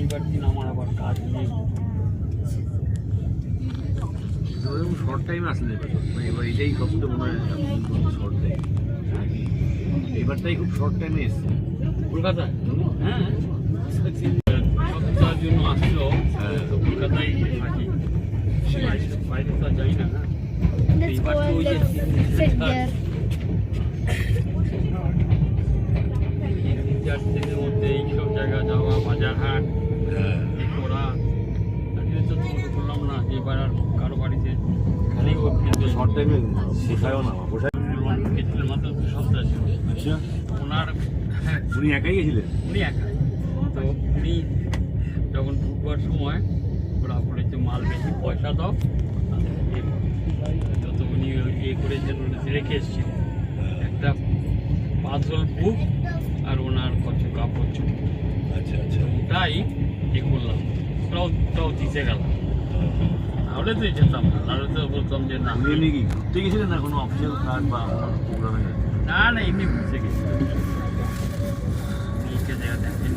শনিবার দিন আমার আবার কাজ নেই। শর্ট টাইমে আসলে এবার এটাই সবচেয়ে মনে হয় শর্ট টাইম, এবারটাই খুব শর্ট টাইমে এসছে কলকাতায়। হ্যাঁ, সপ্তাহের জন্য আসলো। তো কলকাতায় থাকি, বাইরে তো যাই না। Let's go and let's sit there. এই 3-4 দিনের মধ্যে এইসব জায়গা যাওয়া, বাজার হাট করা, তো বললাম না যে এবার আর কারো বাড়িতে খালি কিন্তু শর্ট টাইমে শেখায়ও না বসে। গেছিলেন মাত্র 2 সপ্তাহ ছিল। আচ্ছা, ওনার উনি একাই গেছিলেন? উনি একাই। তো উনি যখন ঢুকবার সময় ওরা বলেছে মাল বেশি পয়সা দাও, যত উনি ইয়ে করেছেন রেখে এসেছিলেন একটা পাজল বুক আর ওনার কিছু কাপড় ছিল। আচ্ছা আচ্ছা, ওটাই ইয়ে করলাম, ওটাও দিতে গেলাম। নাহলে তো যেতাম না, নাহলে তো বলতাম যে না। আপনি এমনি কি ঘুরতে গেছিলেন না কোনো অফিসিয়াল কাজ বা প্রোগ্রামে? না না, এমনি বুঝে গেছি। দেখা দেখেন।